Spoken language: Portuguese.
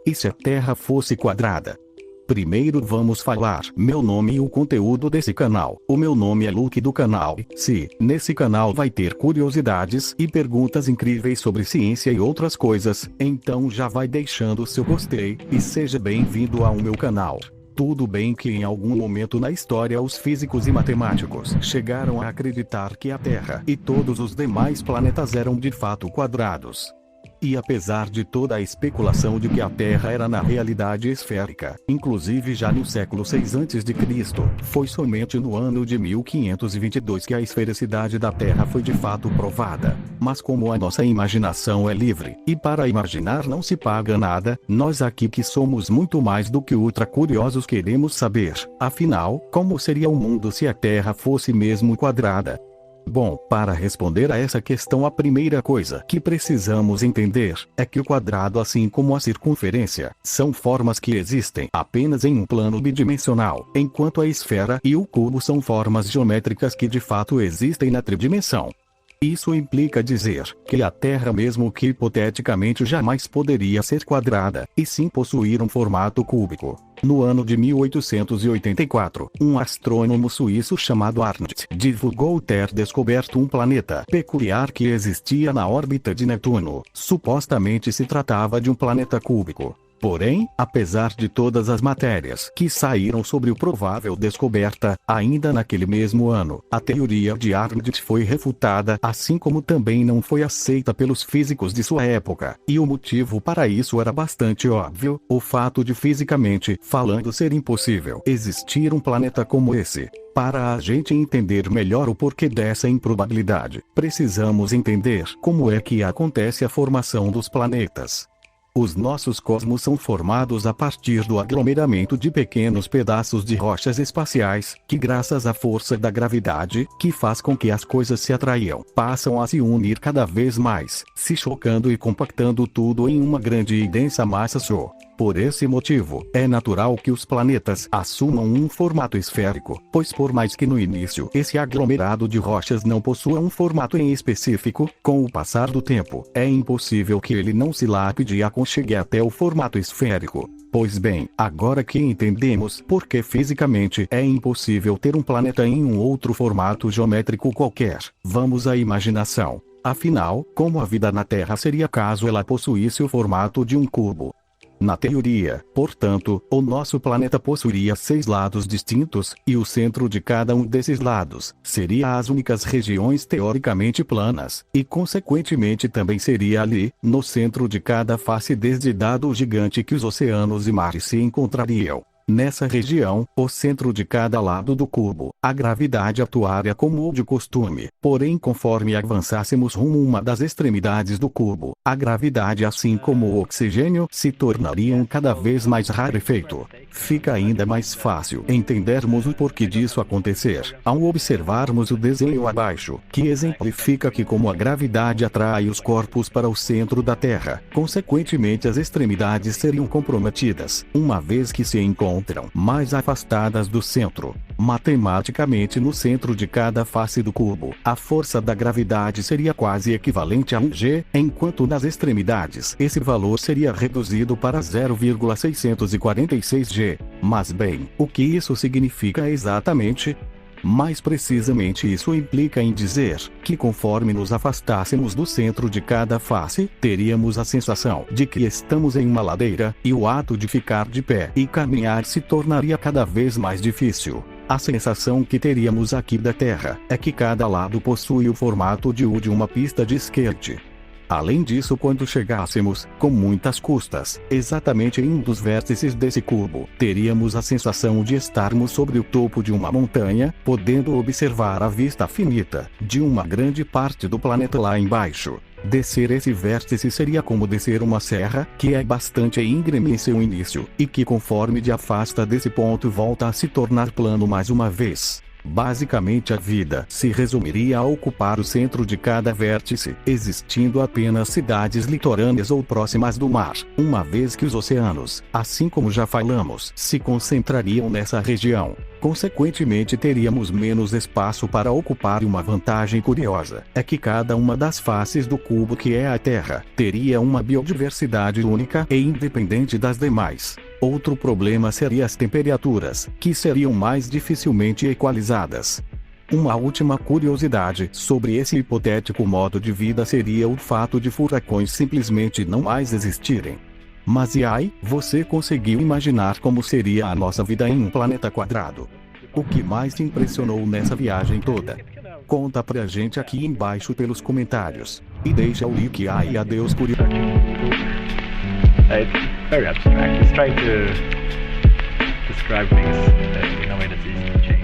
E se a Terra fosse quadrada? Primeiro vamos falar meu nome e o conteúdo desse canal. O meu nome é Luke do canal. Nesse canal vai ter curiosidades e perguntas incríveis sobre ciência e outras coisas, então já vai deixando o seu gostei, e seja bem-vindo ao meu canal. Tudo bem que em algum momento na história os físicos e matemáticos chegaram a acreditar que a Terra e todos os demais planetas eram de fato quadrados. E apesar de toda a especulação de que a Terra era na realidade esférica, inclusive já no século VI a.C., foi somente no ano de 1522 que a esfericidade da Terra foi de fato provada. Mas como a nossa imaginação é livre, e para imaginar não se paga nada, nós aqui que somos muito mais do que ultra curiosos queremos saber, afinal, como seria o mundo se a Terra fosse mesmo quadrada? Bom, para responder a essa questão, a primeira coisa que precisamos entender é que o quadrado, assim como a circunferência, são formas que existem apenas em um plano bidimensional, enquanto a esfera e o cubo são formas geométricas que de fato existem na tridimensão. Isso implica dizer que a Terra, mesmo que hipoteticamente, jamais poderia ser quadrada, e sim possuir um formato cúbico. No ano de 1884, um astrônomo suíço chamado Arndt divulgou ter descoberto um planeta peculiar que existia na órbita de Netuno. Supostamente se tratava de um planeta cúbico. Porém, apesar de todas as matérias que saíram sobre a provável descoberta, ainda naquele mesmo ano, a teoria de Arndt foi refutada, assim como também não foi aceita pelos físicos de sua época. E o motivo para isso era bastante óbvio: o fato de, fisicamente falando, ser impossível existir um planeta como esse. Para a gente entender melhor o porquê dessa improbabilidade, precisamos entender como é que acontece a formação dos planetas. Os nossos cosmos são formados a partir do aglomeramento de pequenos pedaços de rochas espaciais, que graças à força da gravidade, que faz com que as coisas se atraiam, passam a se unir cada vez mais, se chocando e compactando tudo em uma grande e densa massa só. Por esse motivo, é natural que os planetas assumam um formato esférico, pois por mais que no início esse aglomerado de rochas não possua um formato em específico, com o passar do tempo, é impossível que ele não se lapide e aconchegue até o formato esférico. Pois bem, agora que entendemos por que fisicamente é impossível ter um planeta em um outro formato geométrico qualquer, vamos à imaginação. Afinal, como a vida na Terra seria caso ela possuísse o formato de um cubo? Na teoria, portanto, o nosso planeta possuiria 6 lados distintos, e o centro de cada um desses lados seria as únicas regiões teoricamente planas, e consequentemente também seria ali, no centro de cada face desde dado gigante que os oceanos e mares se encontrariam. Nessa região, o centro de cada lado do cubo, a gravidade atuaria como de costume. Porém, conforme avançássemos rumo a uma das extremidades do cubo, a gravidade, assim como o oxigênio, se tornariam cada vez mais rarefeito. Fica ainda mais fácil entendermos o porquê disso acontecer ao observarmos o desenho abaixo, que exemplifica que como a gravidade atrai os corpos para o centro da Terra, consequentemente as extremidades seriam comprometidas, uma vez que se encontram mais afastadas do centro. Matematicamente, no centro de cada face do cubo, a força da gravidade seria quase equivalente a 1g, enquanto nas extremidades esse valor seria reduzido para 0,646g. Mas bem, o que isso significa exatamente? Mais precisamente, isso implica em dizer que conforme nos afastássemos do centro de cada face, teríamos a sensação de que estamos em uma ladeira, e o ato de ficar de pé e caminhar se tornaria cada vez mais difícil. A sensação que teríamos aqui da Terra é que cada lado possui o formato de U de uma pista de skate. Além disso, quando chegássemos, com muitas custas, exatamente em um dos vértices desse cubo, teríamos a sensação de estarmos sobre o topo de uma montanha, podendo observar a vista finita de uma grande parte do planeta lá embaixo. Descer esse vértice seria como descer uma serra, que é bastante íngreme em seu início, e que conforme de afasta desse ponto volta a se tornar plano mais uma vez. Basicamente, a vida se resumiria a ocupar o centro de cada vértice, existindo apenas cidades litorâneas ou próximas do mar, uma vez que os oceanos, assim como já falamos, se concentrariam nessa região. Consequentemente, teríamos menos espaço para ocupar. Uma vantagem curiosa é que cada uma das faces do cubo que é a Terra teria uma biodiversidade única e independente das demais. Outro problema seria as temperaturas, que seriam mais dificilmente equalizadas. Uma última curiosidade sobre esse hipotético modo de vida seria o fato de furacões simplesmente não mais existirem. Mas e aí, você conseguiu imaginar como seria a nossa vida em um planeta quadrado? O que mais te impressionou nessa viagem toda? Conta pra gente aqui embaixo pelos comentários. E deixa o like aí. Adeus curioso. It's very abstract. It's trying to describe things in a way that's easy to change.